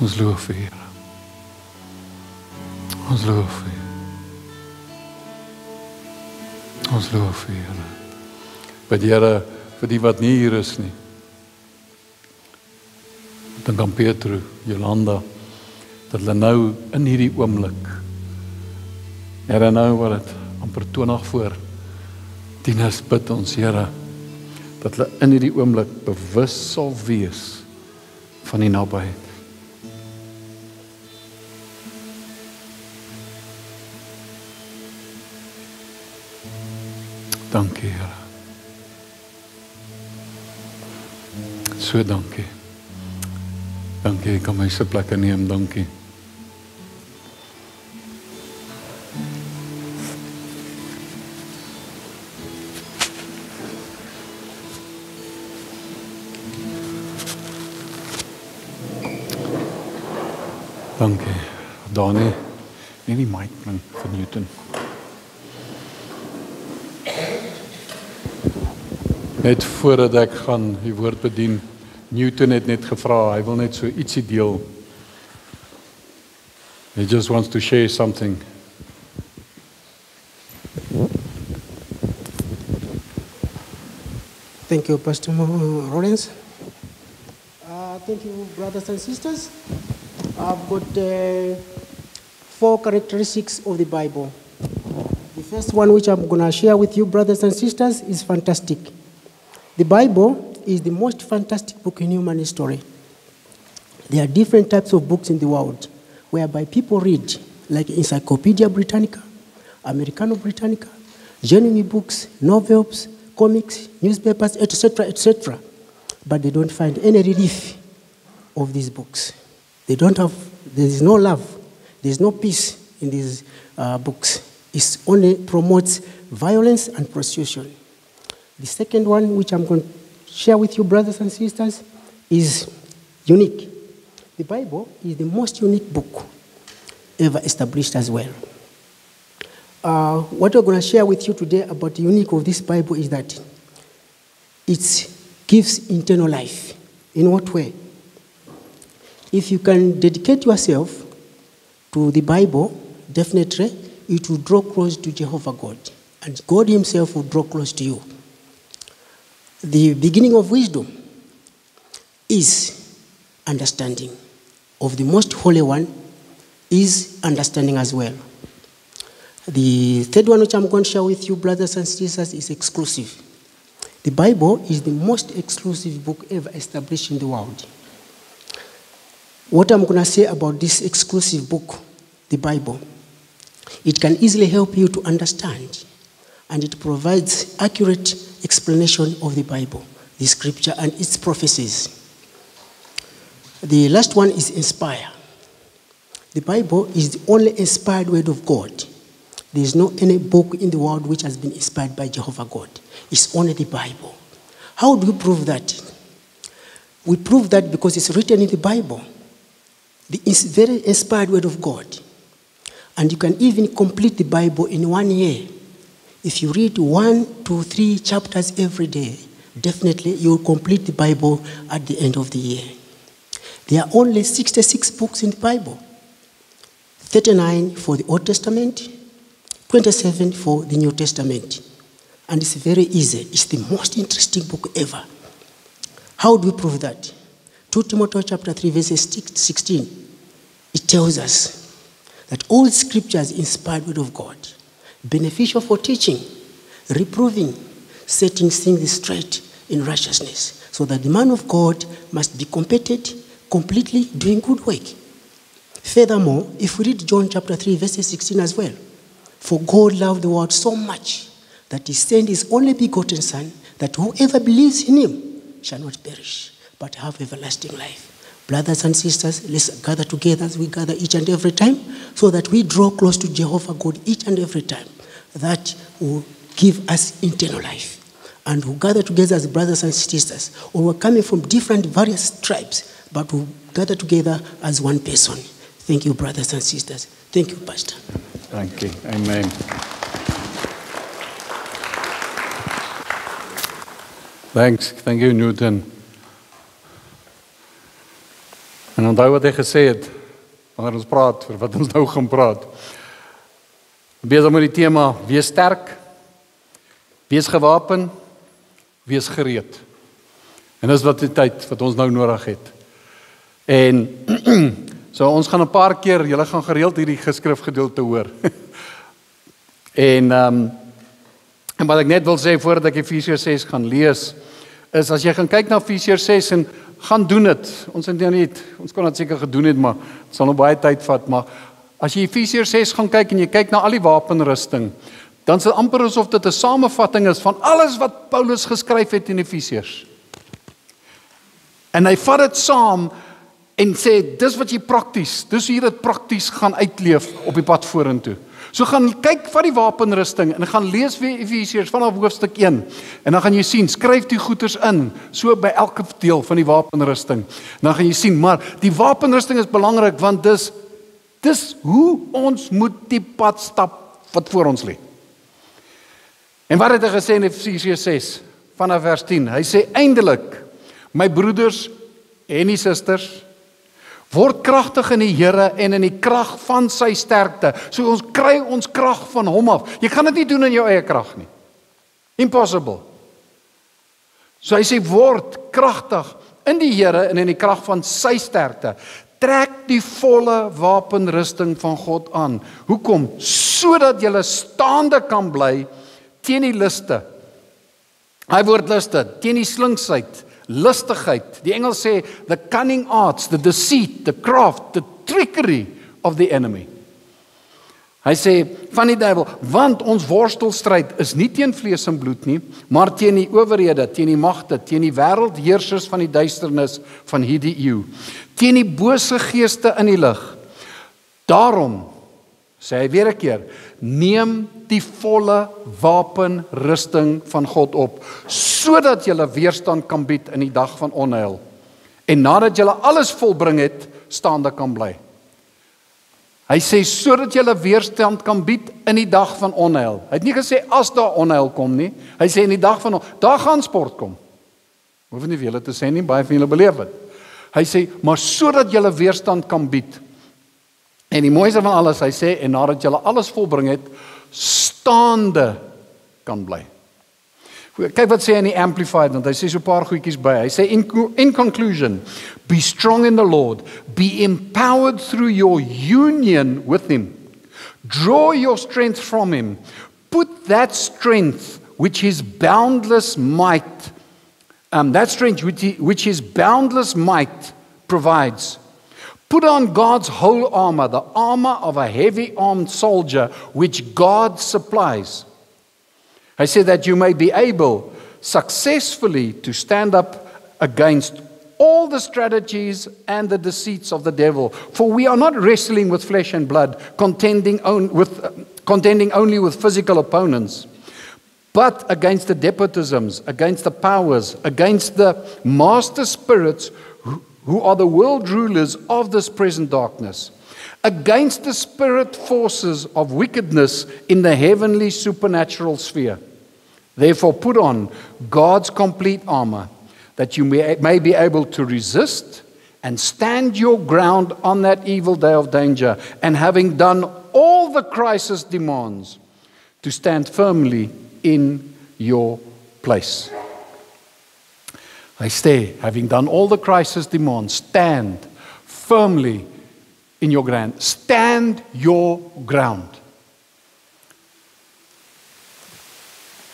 Ons loof U, Here. Ons loof U. Ons loof U, Here. Bid Here vir die wat nie hier is nie. Dink aan Petro, Jolanda, dat hulle nou in hierdie oomblik, Here, nou wat dit amper 20 voor 10 is, bid ons, Here, dat hulle in hierdie oomblik bewus sal wees van die nabyheid. Dankie, Here. So dankie. Dankie, ek kan my sitplekke neem, dankie. Dankie. Dani, nie die mic man vir Newton. Net voordat ek gaan die woord bedien, Newton het net gevra, hy wil net so ietsie deel. He just wants to share something. Thank you, Pastor Rollins. Thank you, brothers and sisters. I've got 4 characteristics of the Bible. The first one, which I'm going to share with you, brothers and sisters, is fantastic. The Bible is the most fantastic book in human history. There are different types of books in the world whereby people read, like Encyclopedia Britannica, Americano Britannica, journey books, novels, comics, newspapers, etc., etc. But they don't find any relief of these books. There is no love, there is no peace in these books. It only promotes violence and prostitution. The second one, which I'm going to share with you, brothers and sisters, is unique. The Bible is the most unique book ever established as well. What we're going to share with you today about the unique of this Bible is that it gives eternal life. In what way? If you can dedicate yourself to the Bible, definitely it will draw close to Jehovah God, and God himself will draw close to you. The beginning of wisdom is understanding. Of the most holy one is understanding as well. The third one, which I'm going to share with you, brothers and sisters, is exclusive. The Bible is the most exclusive book ever established in the world. What I'm going to say about this exclusive book, the Bible, it can easily help you to understand, and it provides accurate explanation of the Bible, the scripture, and its prophecies. The last one is inspire. The Bible is the only inspired word of God. There is no any book in the world which has been inspired by Jehovah God. It's only the Bible. How do we prove that? We prove that because it's written in the Bible. The very inspired word of God. And you can even complete the Bible in 1 year. If you read 1 to 3 chapters every day, definitely you will complete the Bible at the end of the year. There are only 66 books in the Bible. 39 for the Old Testament, 27 for the New Testament. And it's very easy. It's the most interesting book ever. How do we prove that? 2 Timothy chapter 3, verses 16. It tells us that all scriptures inspired word of God, beneficial for teaching, reproving, setting things straight in righteousness, so that the man of God must be competent, completely doing good work. Furthermore, if we read John chapter 3, verses 16 as well, for God loved the world so much that he sent his only begotten Son, that whoever believes in him shall not perish, but have everlasting life. Brothers and sisters, let's gather together as we gather each and every time, so that we draw close to Jehovah God each and every time. That will give us eternal life. And we'll gather together as brothers and sisters, or we're coming from different various tribes, but we'll gather together as one person. Thank you, brothers and sisters. Thank you, Pastor. Thank you. Amen. Thanks. Thank you, Newton. En onthou wat hy gesê het, wanneer ons praat, vir wat ons nou gaan praat. Besig met die tema, wees sterk, wees gewapen, wees gereed. En dis wat die tyd wat ons nou nodig het. En so ons gaan 'n paar keer, julle gaan gereeld hierdie geskrifgedeelte hoor. En wat ek net wil sê voordat ek Efesiërs 6 gaan lees, is as jy gaan kyk na Efesiërs 6 en gaan doen dit. Ons kon dit seker gedoen het, maar dit sal nog baie tyd vat, maar as jy Efesiërs 6 gaan kyk en jy kyk na al die wapenrusting, dan is dit amper asof dit 'n samevatting is van alles wat Paulus geskryf het in Efesiërs. En hy vat dit saam en sê, dis wat jy prakties, dis hoe jy dit prakties gaan uitleef op die pad vorentoe. So gaan kyk van die wapenrusting en gaan lees weer Efesiërs vanaf hoofstuk 1 en dan gaan jy sien, skryf die goeders in, so by elke deel van die wapenrusting. En dan gaan jy sien, maar die wapenrusting is belangrik want dis hoe ons moet die pad stap wat voor ons lê. En wat het hy gesê in Efesiërs 6 vanaf vers 10? Hy sê eindelik, my broeders en die susters, word kragtig in die Here en in die krag van sy sterkte. So ons kry ons krag van hom af. Jy kan dit nie doen in jou eie krag nie. Impossible. So hy sê word kragtig in die Here en in die krag van sy sterkte. Trek die volle wapenrusting van God aan. Hoekom? Sodat jy staande kan bly teen die liste. Hy woord liste, teen die slinksheid, lustigheid. Die Engels sê the cunning arts, the deceit, the craft, the trickery of the enemy. Hy sê van die duiwel, want ons worstelstryd is nie teen vlees en bloed nie, maar teen die owerhede, teen die magte, teen die wêreldheersers van die duisternis van hierdie eeu, teen die bose geeste in die lig. Daarom, sê hy weer 'n keer, neem die volle wapenrusting van God op, sodat jy weerstand kan bied in die dag van onheil. En nadat jy alles volbring het, staande kan bly. Hy sê, sodat jy weerstand kan bied in die dag van onheil. Hy het nie gesê, as daar onheil kom nie. Hy sê, in die dag van onheil, daar gaan sport kom. Hoef nie vir julle te sê nie, baie van julle beleef het. Hy sê, maar sodat jy weerstand kan bied. En die mooiste van alles, hy sê, en nadat jy alles volbring het, staande kan bly. Kyk wat sê in die Amplified, want hy sê so 'n paar goedjies by. Hy sê, in conclusion, be strong in the Lord, be empowered through your union with Him. Draw your strength from Him. Put that strength which His boundless might, which His boundless might provides. Put on God's whole armor, the armor of a heavy-armed soldier, which God supplies. I say that you may be able successfully to stand up against all the strategies and the deceits of the devil. For we are not wrestling with flesh and blood, contending only with physical opponents, but against the despotisms, against the powers, against the master spirits who are the world rulers of this present darkness, against the spirit forces of wickedness in the heavenly supernatural sphere. Therefore put on God's complete armor, that you may be able to resist and stand your ground on that evil day of danger, and having done all the crisis demands, to stand firmly in your place. I stay, having done all the crisis demands, stand firmly in your ground. Stand your ground.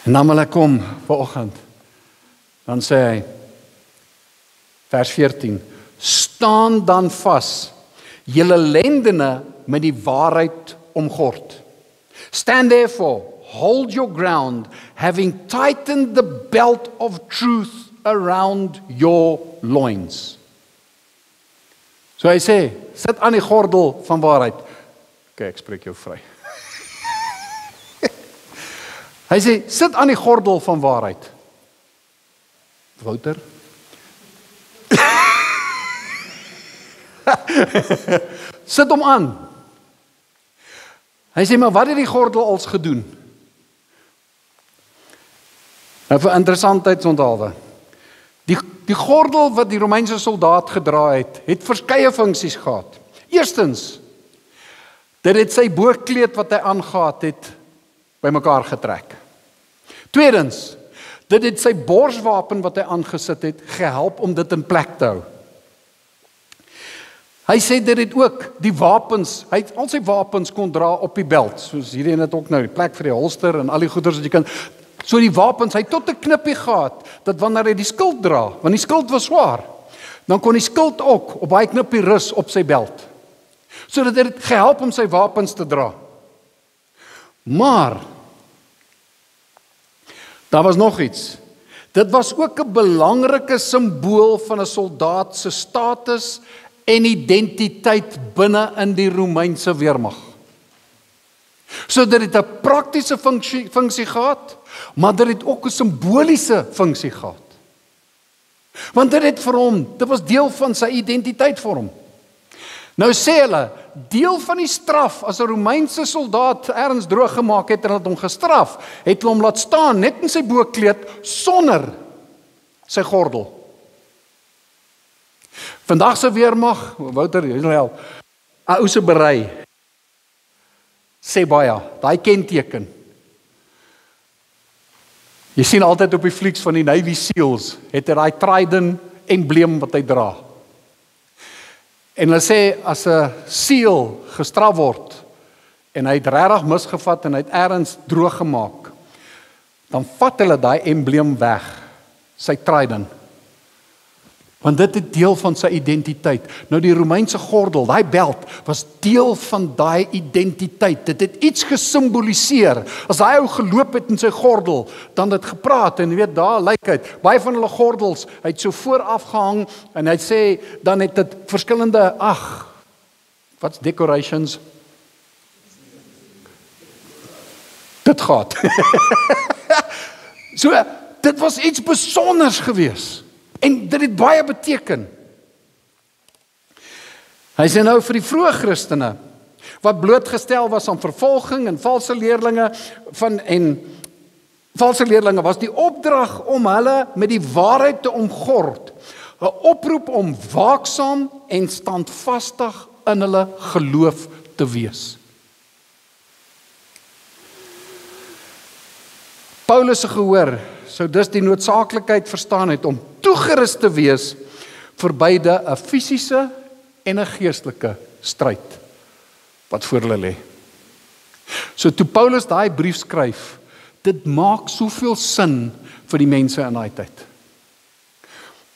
En dan wil ek kom vanoggend, dan sê hy, vers 14, staan dan vas, julle lendene met die waarheid omgord. Stand therefore, hold your ground, having tightened the belt of truth around your loins. So hy sê, sit aan die gordel van waarheid. Okay, ek spreek jou vry. Hy sê, sit aan die gordel van waarheid. Wouter? Sit hom aan. Hy sê, maar wat het die gordel als gedoen? Nou vir interessantheidsonthaalwe. Die gordel wat die Romeinse soldaat gedra het verskeie funksies gehad. Eerstens, dit het sy boorkleed wat hy aangehad het, bymekaar getrek. Tweedens, dit het sy borswapen wat hy aangesit het, gehelp om dit in plek te hou. Hy sê dit het ook die wapens, hy het al sy wapens kon dra op die belt, soos hierdie net ook nou, die plek vir die holster en al die goeders wat jy kan. So die wapens, hy het tot 'n knippie gehad, dat wanneer hy die skild dra, want die skild was swaar, dan kon die skild ook op baie knippie rus op sy belt. So dat het gehelp om sy wapens te dra. Maar, daar was nog iets. Dit was ook 'n belangrike simbool van 'n soldaat se status en identiteit binne in die Romeinse weermag. So dit het 'n praktiese funksie gehad, maar dit het ook 'n simboliese funksie gehad. Want dit het vir hom, dit was deel van sy identiteit vir hom. Nou sê hulle, deel van die straf, as 'n Romeinse soldaat ergens droog gemaak het en het hom gestraf, het hulle hom laat staan, net in sy boorkleed, sonder sy gordel. Vandag se weermag, Wouter, Israel, 'n ou se berei, sê baie, daai kenteken. Jy sien altyd op die flieks van die Navy SEALs, het hy daai trident embleem wat hy dra. En hulle sê, as 'n SEAL gestraf word, en hy het regtig misgevat en hy het ergens droog gemaak, dan vat hulle daai embleem weg, sy trident. Want dit het deel van sy identiteit. Nou die Romeinse gordel, daai belt, was deel van daai identiteit. Dit het iets gesimboliseer. As hy ou geloop het in sy gordel, dan het gepraat, en jy weet, daar lyk uit. Baie van hulle gordels, hy het so vooraf gehang, en hy sê, dan het dit verskillende, wat's decorations? Dit gaat. So, dit was iets besonders gewees. En dit het baie beteken. Hy sê nou vir die vroeë Christene, wat blootgestel was aan vervolging en valse leerlinge was die opdrag om hulle met die waarheid te omgord, 'n oproep om waaksaam en standvastig in hulle geloof te wees. Paulus se gehoor sou dus die noodsaaklikheid verstaan het om toegerus te wees vir beide 'n fisiese en 'n geestelike stryd wat voor hulle lê. So toe Paulus daai brief skryf, dit maak soveel sin vir die mense in daai tyd.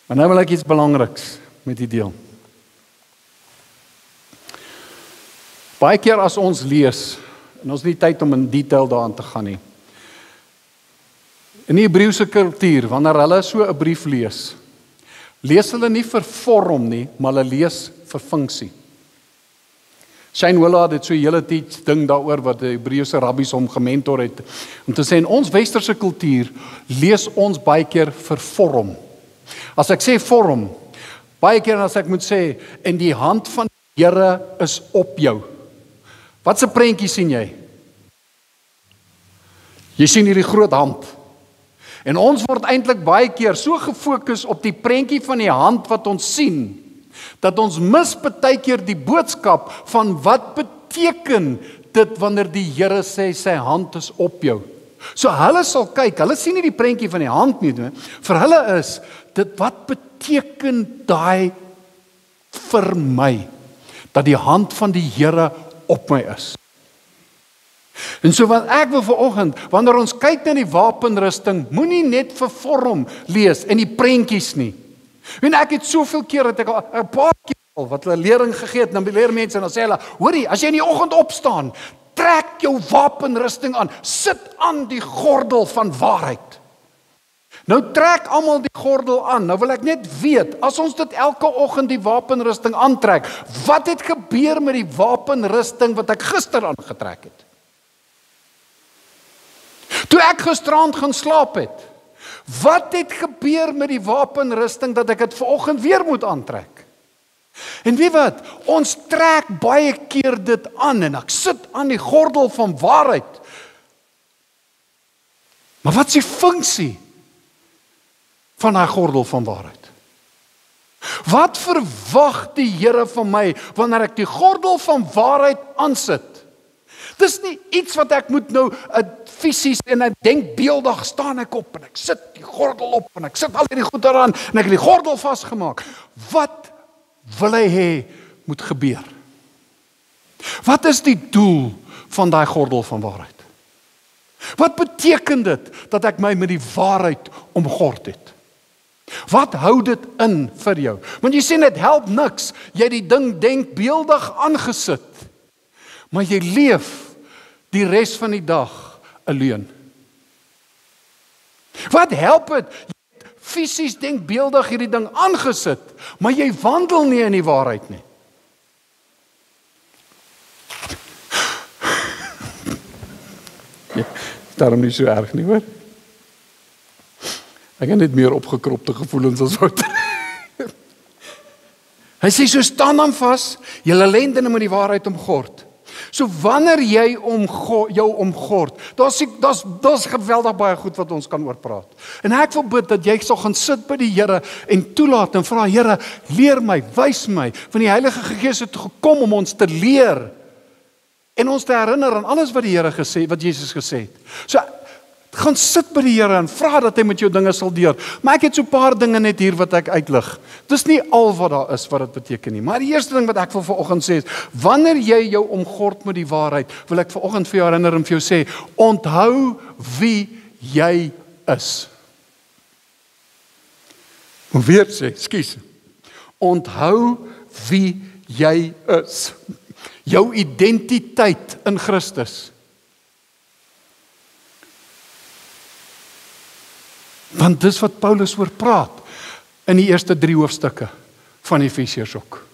Maar nou wil ek iets belangriks met u deel. Baie keer as ons lees, en ons het nie tyd om in detail daaraan te gaan nie. In die Hebreëse kultuur, wanneer hulle so 'n brief lees hulle nie vir vorm nie, maar hulle lees vir funksie. Shane Willard het so 'n hele ding daaroor wat die Hebreëse rabbies hom gementor het, om te sê in ons westerse kultuur lees ons baie keer vir vorm. As ek sê vorm, baie keer as ek moet sê, en die hand van die Here is op jou. Wat 'n prentjie sien jy? Jy sien hierdie groot hand. En ons word eintlik baie keer so gefokus op die prentjie van die hand wat ons sien, dat ons mis baie keer die boodskap van wat beteken dit wanneer die Here sê sy hand is op jou. So hulle sal kyk, hulle sien nie die prentjie van die hand nie, vir hulle is dit wat beteken daai vir my, dat die hand van die Here op my is. En so wat ek wil vanoggend, wanneer ons kyk na die wapenrusting, moenie net vir vorm lees en die prentjies nie. En ek het soveel keer, het ek al 'n paar keer al, wat hulle lering gegee het, dan leer mense en dan sê hulle, hoorie, as jy in die oggend opstaan, trek jou wapenrusting aan, sit aan die gordel van waarheid. Nou trek almal die gordel aan, nou wil ek net weet, as ons dit elke oggend die wapenrusting aantrek, wat het gebeur met die wapenrusting wat ek gister aangetrek het? Toe ek gisterand gaan slaap het, wat het gebeur met die wapenrusting dat ek dit vanoggend weer moet aantrek? En weet wat, ons trek baie keer dit aan en ek sit aan die gordel van waarheid. Maar wat is die funksie van daai gordel van waarheid? Wat verwag die Here van my wanneer ek die gordel van waarheid aansit? Dis nie iets wat ek moet nou fisies en ek denkbeeldig staan ek op en ek sit die gordel op en ek sit al hierdie goed daaraan en ek het die gordel vasgemaak. Wat wil hy hê moet gebeur? Wat is die doel van daai gordel van waarheid? Wat beteken dit dat ek my met die waarheid omgord het? Wat hou dit in vir jou? Want jy sien, dit help niks, jy het die ding denkbeeldig aangesit, maar jy leef die res van die dag alleen. Wat help dit? Jy het fisies denkbeeldig hierdie ding aangesit, maar jy wandel nie in die waarheid nie. Ja, daarom nie so erg nie, hoor. Ek het net meer opgekropte gevoelens as wat. Hy sê, so staan dan vas, julle lendene met die waarheid omgord. So wanneer jy jou omgord, daar's geweldig baie goed wat ons kan oor praat. En ek wil bid dat jy sal gaan sit by die Here en toelaat en vra, Here, leer my, wys my, want die Heilige Gees het gekom om ons te leer en ons te herinner aan alles wat die Here gesê, wat Jesus gesê het. So gaan sit by die Here en vra dat hy met jou dinge sal deur. Maar ek het so 'n paar dinge net hier wat ek uitlig. Dis nie al wat daar is wat dit beteken nie. Maar die eerste ding wat ek wil vanoggend sê is, wanneer jy jou omgord met die waarheid, wil ek vanoggend vir jou herinner en vir jou sê, onthou wie jy is. Moet weer sê, ekskuus. Onthou wie jy is. Jou identiteit in Christus. Want dis wat Paulus oor praat in die eerste 3 hoofstukke van Efesiërs ook.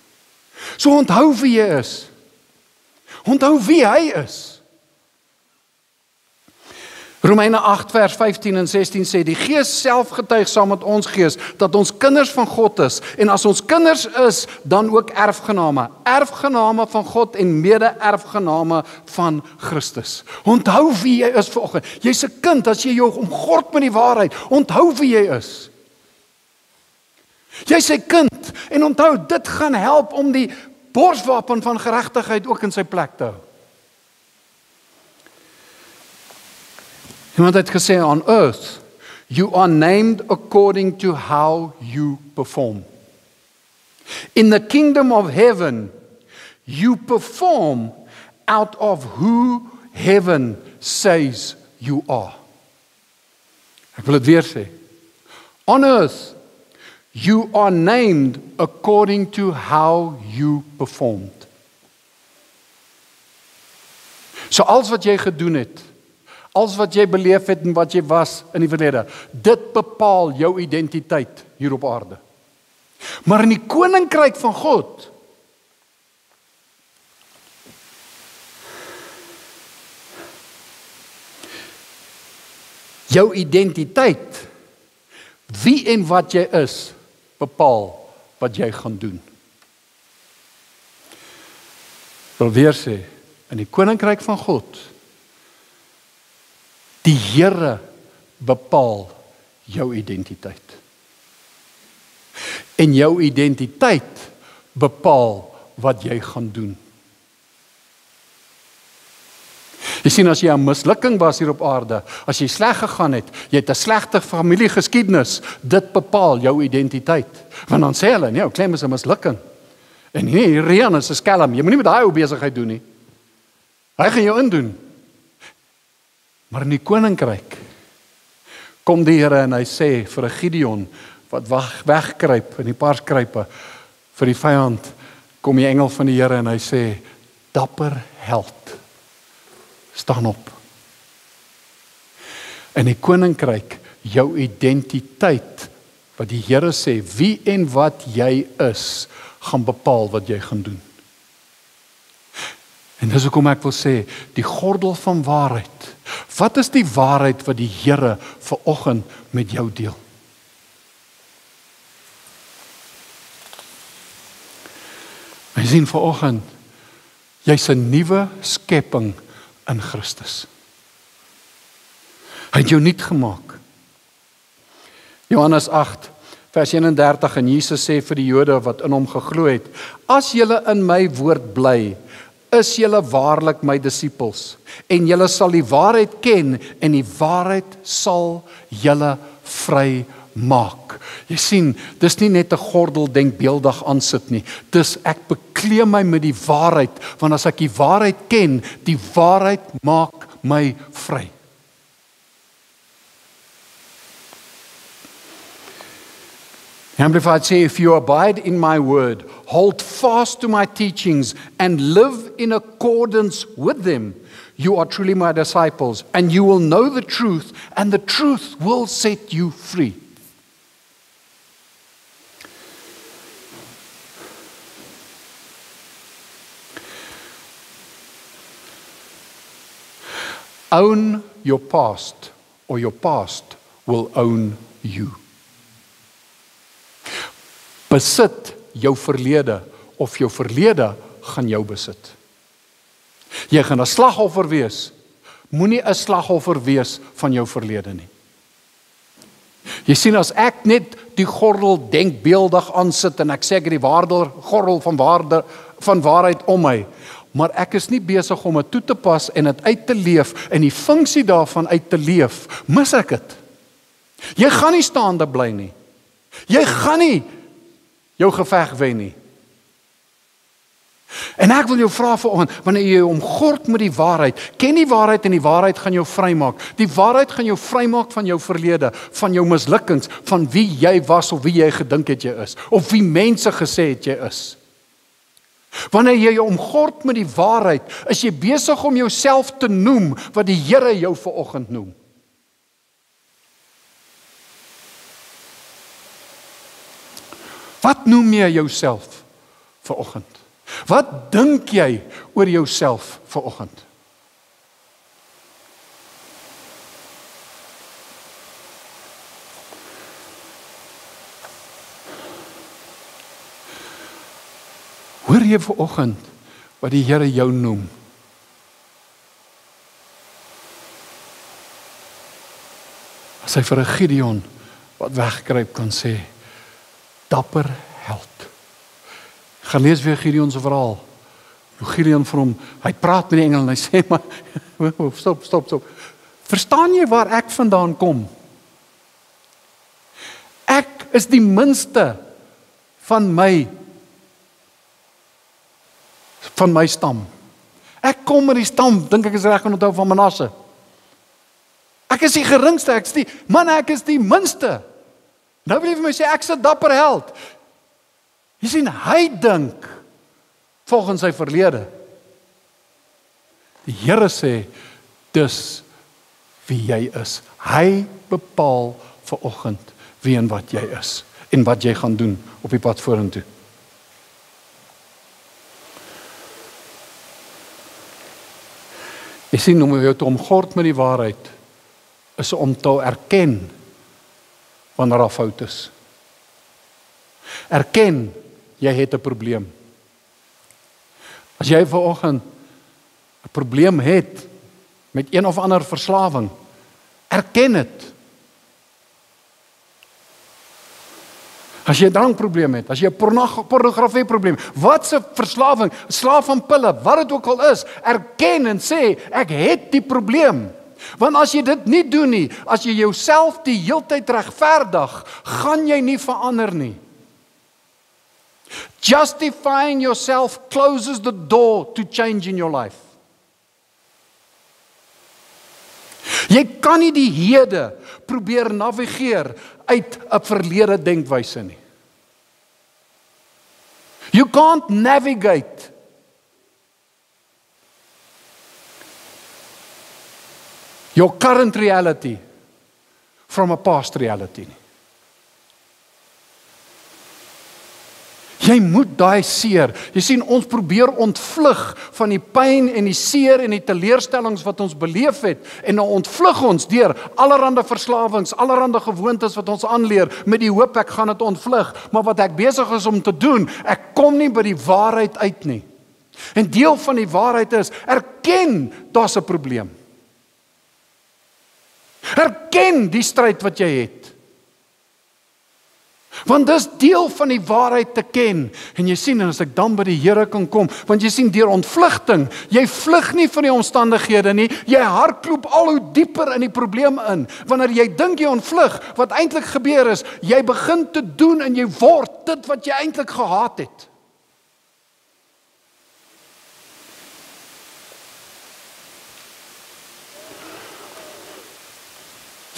So onthou wie jy is. Onthou wie hy is. Romeine 8 vers 15 en 16 sê, die Gees self getuig saam met ons gees, dat ons kinders van God is, en as ons kinders is, dan ook erfgename. Erfgename van God en mede-erfgename van Christus. Onthou wie jy is vanoggend. Jy's 'n kind, as jy jou omgord met die waarheid, onthou wie jy is. Jy's 'n kind, en onthou, dit gaan help om die borswapen van geregtigheid ook in sy plek te hou. Iemand het gesê, on earth, you are named according to how you perform. In the kingdom of heaven, you perform out of who heaven says you are. Ek wil dit weer sê. On earth, you are named according to how you performed. So alles wat jy gedoen het, alles wat jy beleef het en wat jy was in die verlede, dit bepaal jou identiteit hier op aarde. Maar in die koninkryk van God, jou identiteit, wie en wat jy is, bepaal wat jy gaan doen. Ek wil weer sê, in die koninkryk van God, die Here bepaal jou identiteit. En jou identiteit bepaal wat jy gaan doen. Jy sien, as jy 'n mislukking was hier op aarde, as jy sleg gegaan het, jy het 'n slegte familiegeskiedenis, dit bepaal jou identiteit. Want dan sê hulle, nee, ou Clem is 'n mislukking. En nee, Rian is 'n skelm, jy moet nie met daai ou besigheid doen nie. Hy gaan jou indoen. Maar in die koninkryk kom die Here en hy sê vir 'n Gideon wat wegkruip in die parskruipe vir die vyand, kom die engel van die Here en hy sê, dapper held, staan op. In die koninkryk, jou identiteit, wat die Here sê, wie en wat jy is, gaan bepaal wat jy gaan doen. En dis hoekom ek wil sê, die gordel van waarheid. Wat is die waarheid wat die Here vanoggend met jou deel? Jy sien vanoggend, jy's 'n nuwe skepping in Christus. Hy het jou nuut gemaak. Johannes 8, vers 31, en Jesus sê vir die Jode wat in hom geglo het, as julle in my woord bly, is julle waarlik my disippels, en julle sal die waarheid ken, en die waarheid sal julle vry maak. Jy sien, dis nie net 'n gordel denkbeeldig aansit nie. Dis ek bekleem my met die waarheid, want as ek die waarheid ken, die waarheid maak my vry. Amplified say, if you abide in my word, hold fast to my teachings, and live in accordance with them, you are truly my disciples, and you will know the truth, and the truth will set you free. Own your past, or your past will own you. Besit jou verlede, of jou verlede gaan jou besit. Jy gaan 'n slagoffer wees, moenie 'n slagoffer wees van jou verlede nie. Jy sien, as ek net die gordel denkbeeldig aansit, en ek sê ek het die gordel van waarheid om my, maar ek is nie besig om dit toe te pas en dit uit te leef, en die funksie daarvan uit te leef, mis ek dit. Jy gaan nie staande bly nie. Jy gaan nie jou geveg wen nie. En ek wil jou vra vanoggend, wanneer jy omgord met die waarheid, ken die waarheid en die waarheid gaan jou vrymaak. Die waarheid gaan jou vrymaak van jou verlede, van jou mislukkings, van wie jy was of wie jy gedink het jy is, of wie mense gesê het jy is. Wanneer jy jou omgord met die waarheid, is jy besig om jouself te noem wat die Here jou vanoggend noem. Wat noem jy jouself vanoggend? Wat dink jy oor jouself vanoggend? Hoor jy vanoggend wat die Here jou noem? As hy vir 'n Gideon wat wegkruip kan sê, dapper held. Gaan lees weer Gideon se verhaal. Hoe Gideon vir hom, hy praat met die engel en hy sê, maar stop. Verstaan jy waar ek vandaan kom? Ek is die minste van my stam. Ek kom met die stam, dink ek is reg kan onthou, van Manasse. Ek is die geringste, ek is die minste. Nou wil jy vir my sê, ek is 'n dapper held. Jy sien, hy dink volgens sy verlede. Die Here sê, dis wie jy is. Hy bepaal vanoggend wie en wat jy is, en wat jy gaan doen op die pad vorentoe. Jy sien, om jou te omgord met die waarheid, is om te erken wanneer daar fout is. Erken, jy het 'n probleem. As jy vanoggend 'n probleem het met een of ander verslawing, erken dit. As jy 'n drankprobleem het, as jy 'n pornografieprobleem, wat se verslawing, slaaf van pille, wat dit ook al is, erken en sê, ek het die probleem. Want as jy dit nie doen nie, as jy jouself die heeltyd regverdig, gaan jy nie verander nie. Justifying yourself closes the door to change in your life. Jy kan nie die hede probeer navigeer uit 'n verlede denkwyse nie. You can't navigate your current reality from a past reality. Jy moet daai seer, jy sien, ons probeer ontvlug van die pyn en die seer en die teleurstellings wat ons beleef het, en nou ontvlug ons deur allerhande verslawings, allerhande gewoontes wat ons aanleer, met die hoop ek gaan dit ontvlug, maar wat ek besig is om te doen, ek kom nie by die waarheid uit nie. En deel van die waarheid is, erken daar's 'n probleem. Erken die stryd wat jy het. Want dis deel van die waarheid te ken. En jy sien, as ek dan by die Here kan kom, want jy sien, deur ontvlugting, jy vlug nie van die omstandighede nie, jy hardloop al hoe dieper in die probleem in. Wanneer jy dink jy ontvlug, wat eintlik gebeur is, jy begin te doen en jy word dit wat jy eintlik gehaat het.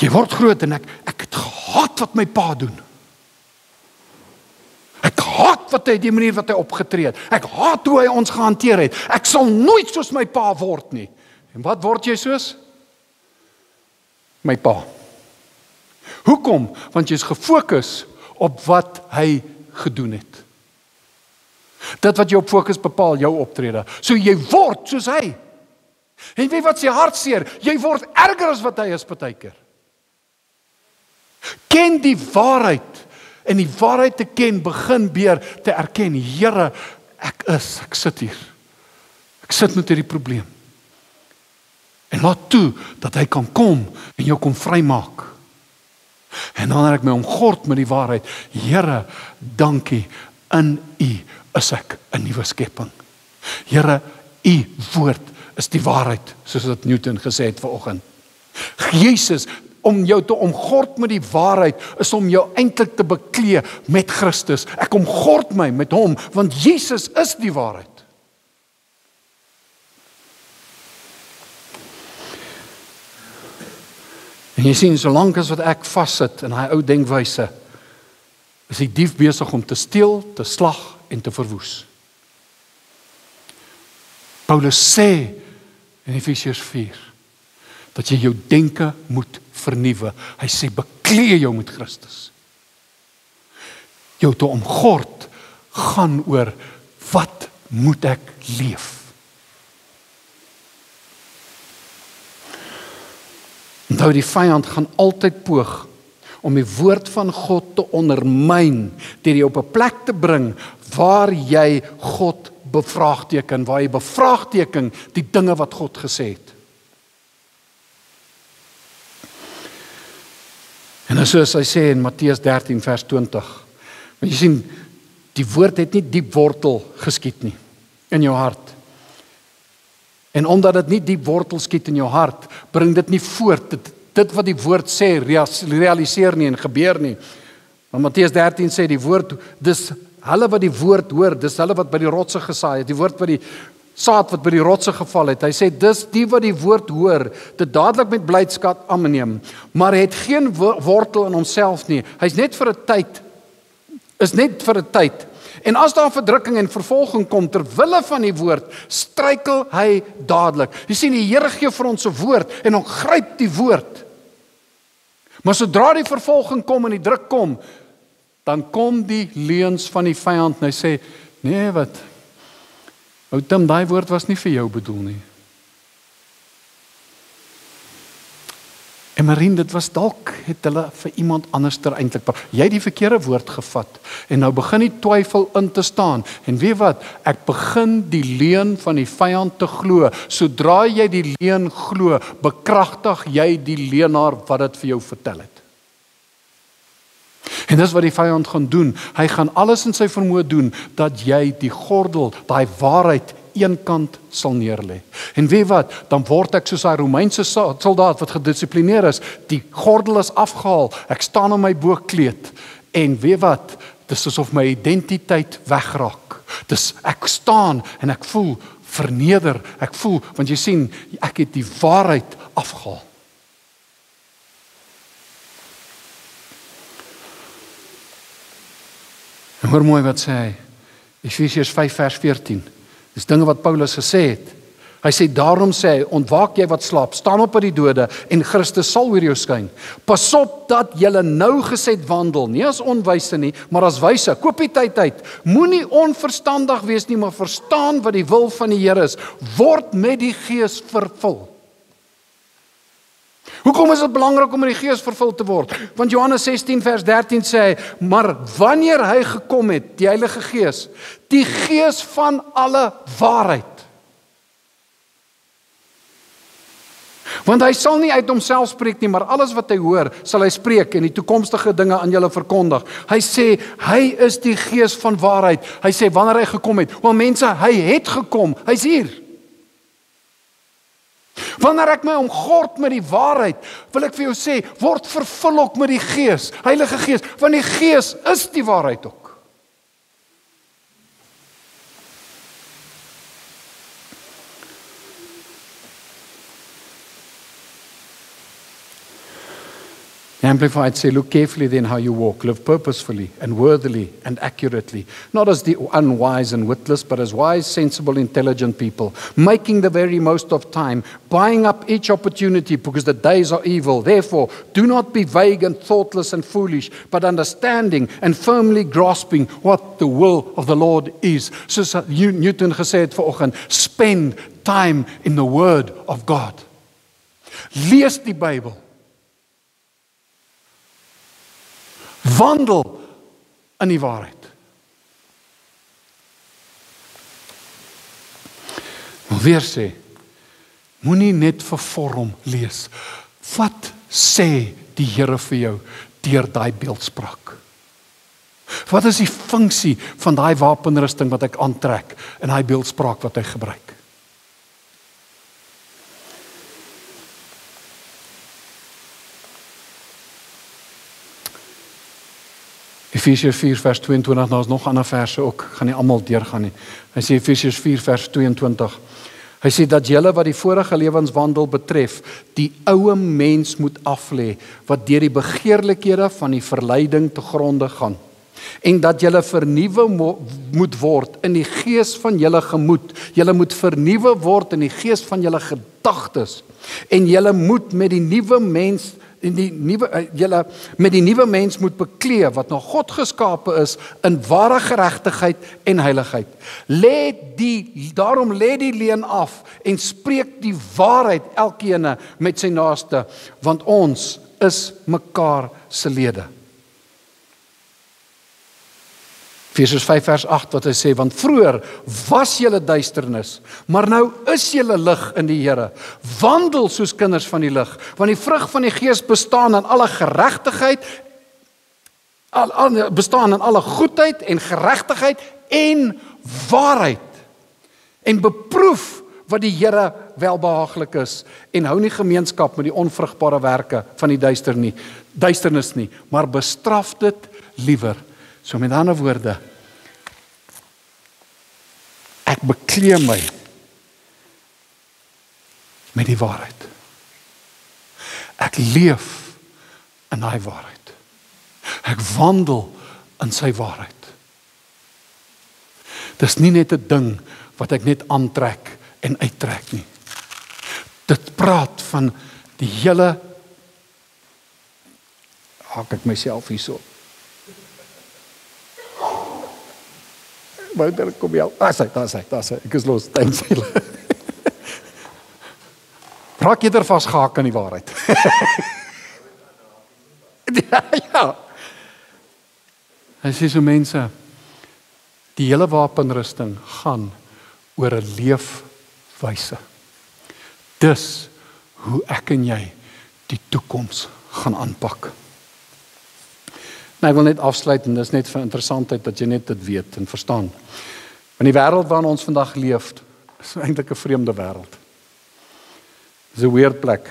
Jy word groot en ek het gehaat wat my pa doen. Ek haat wat hy, die manier wat hy opgetree het. Ek haat hoe hy ons gehanteer het. Ek sal nooit soos my pa word nie. En wat word jy soos? My pa. Hoekom? Want jy is gefokus op wat hy gedoen het. Dit wat jy op fokus bepaal, jou optrede. So jy word soos hy. En weet wat sy hartseer? Jy word erger as wat hy is partykeer. Ken die waarheid. En die waarheid te ken, begin weer te erken, Here, ek sit hier. Ek sit met hierdie probleem. En laat toe, dat hy kan kom, en jou kom vrymaak. En dan het ek my omgord met die waarheid, Here, dankie, in U is ek 'n nuwe skepping. Here, U woord is die waarheid, soos wat Newton gesê het vanoggend. Jesus, om jou te omgord met die waarheid, is om jou eintlik te beklee met Christus. Ek omgord my met hom, want Jesus is die waarheid. En jy sien, solank as wat ek vassit in daai ou denkwyse, is die dief besig om te steel, te slag en te verwoes. Paulus sê in Efesiërs 4, dat jy jou denke moet vernuwe. Hy sê, beklee jou met Christus. Jou te omgord gaan oor, wat moet ek leef? Onthou, die vyand gaan altyd poog om die woord van God te ondermyn, deur jy op 'n plek te bring, waar jy God bevraagteken, waar jy bevraagteken die dinge wat God gesê het. En soos hy sê in Matteus 13 vers 20, want jy sien, die woord het nie diep wortel geskiet nie, in jou hart. En omdat dit nie diep wortel skiet in jou hart, bring dit nie voort, dit wat die woord sê, realiseer nie en gebeur nie. Want Matteus 13 sê die woord, dis hulle wat die woord hoor, dis hulle wat by die rotse gesaai het, die woord wat die saad wat by die rotse geval het. Hy sê, dis die wat die woord hoor, dit dadelik met blydskap aanneem, maar het geen wortel in homself nie. Hy's net vir 'n tyd, is net vir 'n tyd. En as daar verdrukking en vervolging kom ter wille van die woord, struikel hy dadelik. Jy sien, die Here gee vir ons 'n woord en ons gryp die woord. Maar sodra die vervolging kom en die druk kom, dan kom die leuns van die vyand en hy sê, nee wat, ou Tim, daai woord was nie vir jou bedoel nie. En Marien, dit was dalk, het hulle vir iemand anders eintlik, jy het die verkeerde woord gevat, en nou begin die twyfel in te staan, en weet wat, ek begin die leuen van die vyand te glo, sodra jy die leuen glo, bekragtig jy die leenaar wat dit vir jou vertel het. En dis wat die vyand gaan doen, hy gaan alles in sy vermoë doen, dat jy die gordel, daai waarheid, eenkant sal neerlê. En weet wat, dan word ek soos 'n Romeinse soldaat wat gedissiplineer is, die gordel is afgehaal, ek staan op my bokkleed, en weet wat, dis asof my identiteit wegraak. Dis ek staan en ek voel verneder, ek voel, want jy sien, ek het die waarheid afgehaal. En hoor mooi wat sê hy, Efesiërs 5 vers 14, dis dinge wat Paulus gesê het. Hy sê, daarom sê hy, ontwaak jy wat slaap, staan op uit die dode, en Christus sal oor jou skyn. Pas op dat julle nougeset wandel, nie as onwyse nie, maar as wyse. Koop die tyd uit, moenie onverstandig wees nie, maar verstaan wat die wil van die Here is. Word met die Gees vervul. Hoekom is dit belangrik om met die Gees vervul te word? Want Johannes 16 vers 13 sê hy, maar wanneer hy gekom het, die Heilige Gees, die Gees van alle waarheid. Want hy sal nie uit homself spreek nie, maar alles wat hy hoor, sal hy spreek en die toekomstige dinge aan julle verkondig. Hy sê, hy is die Gees van waarheid. Hy sê, wanneer hy gekom het, wel mense, hy het gekom, hy's hier. Wanneer ek my omgord met die waarheid, wil ek vir jou sê, word vervul ook met die Gees, Heilige Gees, want die Gees is die waarheid ook. The Amplified say, look carefully then how you walk, live purposefully and worthily and accurately, not as the unwise and witless, but as wise, sensible, intelligent people, making the very most of time, buying up each opportunity because the days are evil. Therefore, do not be vague and thoughtless and foolish, but understanding and firmly grasping what the will of the Lord is. Soos Newton gesê het vanoggend, spend time in the Word of God. Lees die Bybel. Wandel in die waarheid. Maar weer sê, moenie net vir vorm lees. Wat sê die Here vir jou deur daai beeldspraak? Wat is die funksie van daai wapenrusting wat ek aantrek en daai beeldspraak wat hy gebruik? Efesiërs 4 vers 22, daar is nog ander verse ook, gaan nie almal deurgaan nie. Hy sê Efesiërs 4 vers 22, hy sê dat julle wat die vorige lewenswandel betref, die oue mens moet aflê, wat deur die begeerlikhede van die verleiding te gronde gaan. En dat julle vernuwe moet word in die gees van julle gemoed. Julle moet vernuwe word in die gees van julle gedagtes. En julle moet met die nuwe mens julle met die nuwe mens moet beklee wat na God geskape is in ware geregtigheid en heiligheid. Daarom lê die leuen af en spreek die waarheid elkeen met sy naaste, want ons is mekaar se lede. Efesiërs 5 vers 8 wat hy sê, want vroeër was julle duisternis, maar nou is julle lig in die Here. Wandel soos kinders van die lig, want die vrug van die Gees bestaan in alle geregtigheid, bestaan in alle goedheid en geregtigheid en waarheid. En beproef wat die Here welbehaaglik is en hou nie gemeenskap met die onvrugbare werke van die duisternis nie, maar bestraf dit liewer. So met ander woorde, ek beklee my met die waarheid. Ek leef in daai waarheid. Ek wandel in sy waarheid. Dis nie net 'n ding wat ek net aantrek en uittrek nie. Dit praat van die hele, haak ek myself hierso. Wouter, kom jou. Daar sy. Ek is los. Thanks. Raak eerder vasgehaak aan die waarheid. Ja. Hy sê so mense, die hele wapenrusting gaan oor 'n leefwyse. Dis hoe ek en jy die toekoms gaan aanpak. Nou, ek wil net afsluit en dis net vir interessantheid dat jy net dit weet en verstaan. Want die wêreld waarin ons vandag leef, is eintlik 'n vreemde wêreld. Dis 'n weird plek.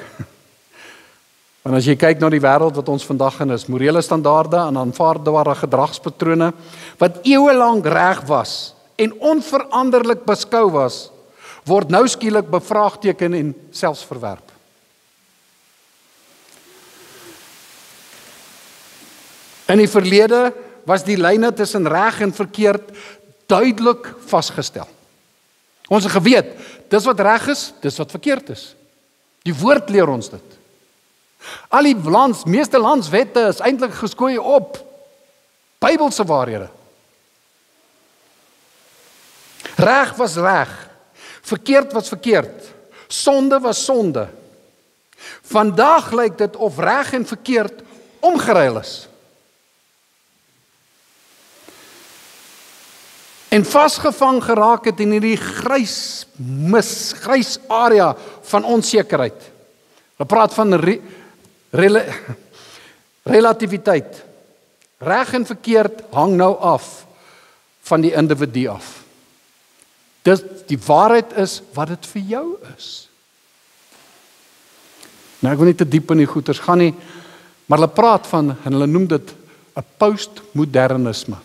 Want as jy kyk na die wêreld wat ons vandag in is, morele standaarde en aanvaarbare gedragspatrone wat eeue lank reg was en onveranderlik beskou was, word nou skielik bevraagteken en selfs verwerp. In die verlede was die lyne tussen reg en verkeerd duidelik vasgestel. Ons het geweet, dis wat reg is, dis wat verkeerd is. Die woord leer ons dit. Al die meeste landswette is eintlik geskoei op Bybelse waarhede. Reg was reg, verkeerd was verkeerd, sonde was sonde. Vandag lyk dit of reg en verkeerd omgeruil is. En vasgevang geraak het in hierdie grys area van onsekerheid. Hulle praat van relativiteit. Reg en verkeerd hang nou af van die individu af. Dis die waarheid is wat dit vir jou is. Nou ek wil nie te diep in die goeters gaan nie, maar hulle praat van, en hulle noem dit 'n postmodernisme.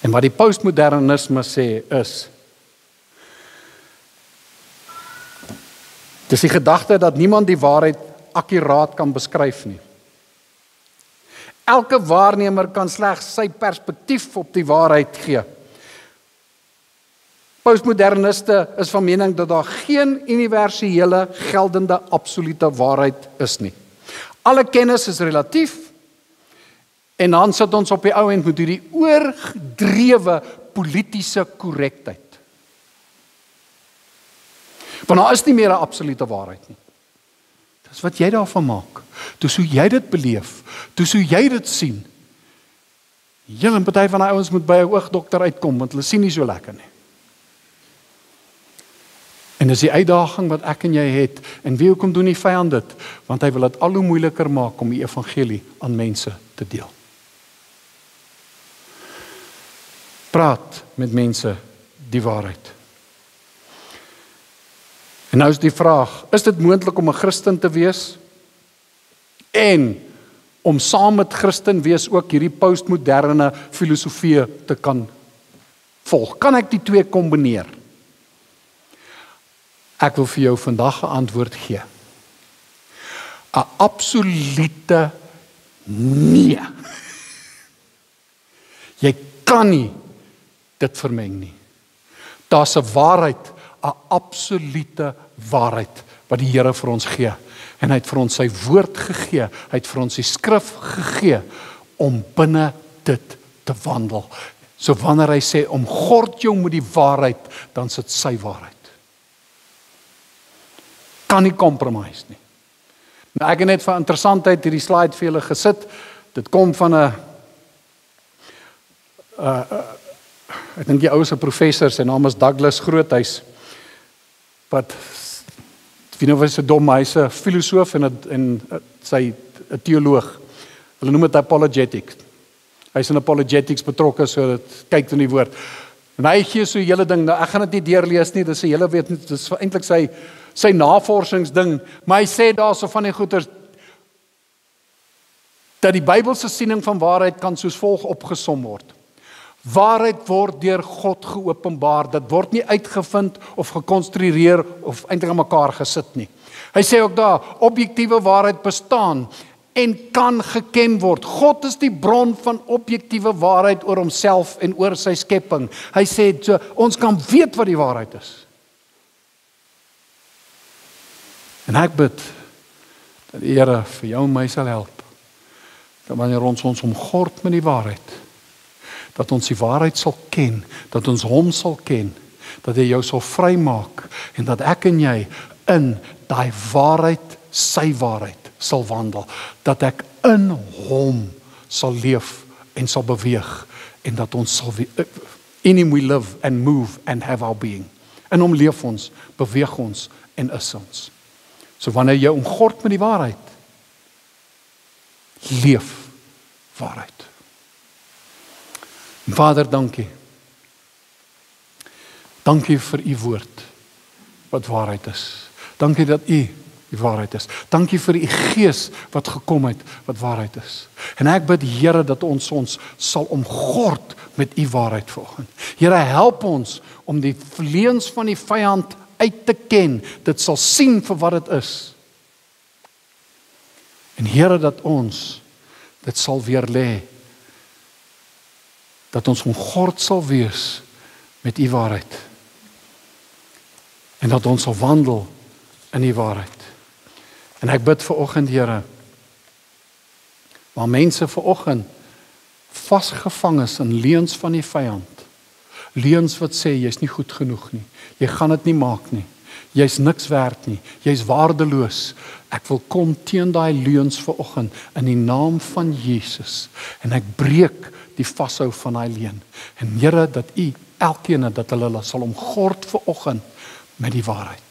En wat die postmodernisme sê is, dis die gedagte dat niemand die waarheid akkuraat kan beskryf nie. Elke waarnemer kan slegs sy perspektief op die waarheid gee. Postmoderniste is van mening dat daar geen universele geldende absolute waarheid is nie. Alle kennis is relatief en dan sit ons op die ou end met hierdie oorgedrewe politiese korrektheid. Want daar is nie meer 'n absolute waarheid nie. Dis wat jy daarvan maak. Dis hoe jy dit beleef. Dis hoe jy dit sien. Julle party van die ouens moet by 'n oogdokter uitkom want hulle sien nie so lekker nie. En dis die uitdaging wat ek en jy het. En wie hoekom doen die vyand dit? Want hy wil dit al hoe moeiliker maak om die evangelie aan mense te deel. Praat met mense die waarheid. En nou is die vraag, is dit moontlik om 'n Christen te wees en om saam met Christen wees ook hierdie postmoderne filosofie te kan volg? Kan ek die twee kombineer? Ek wil vir jou vandag 'n antwoord gee. 'n Absolute nee. Jy kan nie dit vermeng nie. Daar's 'n waarheid, 'n absolute waarheid wat die Here vir ons gee. En hy het vir ons sy woord gegee, hy het vir ons die skrif gegee om binne dit te wandel. So wanneer hy sê omgord jou met die waarheid, dan is dit sy waarheid. Kan nie compromise nie. Nou ek het net vir interessantheid hierdie slide vir julle gesit. Dit kom van 'n ek dink die ouste professor, sy naam is Douglas Groothuis. Wat wie nou was 'n dom, hy's 'n filosoof en sy 'n teoloog. Hulle noem dit apologetics. Hy's in apologetics betrokke, so dit kyk in die woord. En hy gee so 'n hele ding, nou ek gaan dit nie deurlees nie, dis 'n hele weet nie, dis eintlik sy navorsingsding, maar hy sê daarso van die goeters dat die Bybelse siening van waarheid kan soos volg opgesom word. Waarheid word deur God geopenbaar, dit word nie uitgevind of gekonstrueer of eintlik aan mekaar gesit nie. Hy sê ook daar, objektiewe waarheid bestaan en kan geken word. God is die bron van objektiewe waarheid oor homself en oor sy skepping. Hy sê, so, ons kan weet wat die waarheid is. En ek bid dat die Here vir jou en my sal help, dat wanneer ons omgord met die waarheid, dat ons die waarheid sal ken, dat ons hom sal ken, dat hy jou sal vrymaak, en dat ek en jy in daai waarheid, sy waarheid, sal wandel, dat ek in hom sal leef en sal beweeg, en dat ons sal in him we live and move and have our being. In hom leef ons, beweeg ons en is ons. So wanneer jy omgord met die waarheid, leef waarheid. Vader, dankie. Dankie vir u woord, wat waarheid is. Dankie dat u die waarheid is. Dankie vir u gees wat gekom het, wat waarheid is. En ek bid, Here, dat ons sal omgord met u waarheid vanoggend. Here, help ons om die leuns van die vyand uit te ken, dit sal sien vir wat dit is. En Here, dat ons dit sal weer lê, dat ons omgord sal wees met u waarheid, en dat ons sal wandel in die waarheid. En ek bid vanoggend, Here, waar mense vanoggend vasgevang is in leuns van die vyand, leuns wat sê, jy's nie goed genoeg nie, jy gaan dit nie maak nie, jy's niks werd nie, jy's waardeloos. Ek wil kom teen daai leuns vanoggend in die naam van Jesus, en ek breek die vashou van daai leuen. En Here, dat u elkeen dat hulle sal omgord vanoggend met die waarheid.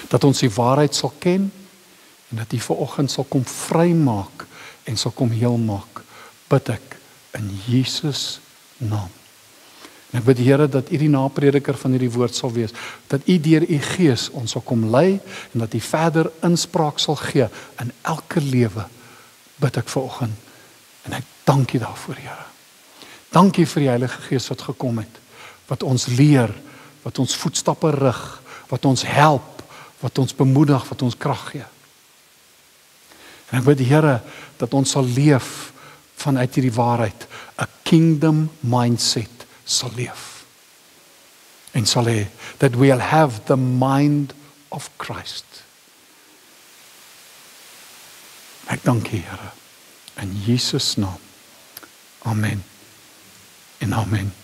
Dat ons die waarheid sal ken en dat U vanoggend sal kom vrymaak en sal kom heel maak. Bid ek in Jesus naam. En ek bid Here dat U die naprediker van hierdie woord sal wees, dat U deur U Gees ons sal kom lei en dat U verder inspraak sal gee in elke lewe. Bid ek vanoggend en ek dank U daarvoor, Here. Dankie vir die Heilige Gees wat gekom het, wat ons leer, wat ons voetstappe rig, wat ons help, wat ons bemoedig, wat ons krag gee. En ek bid Here dat ons sal leef vanuit hierdie waarheid, 'n kingdom mindset sal leef. En sal hê that we'll have the mind of Christ. Ek dank U, Here, in Jesus naam. Amen en amen.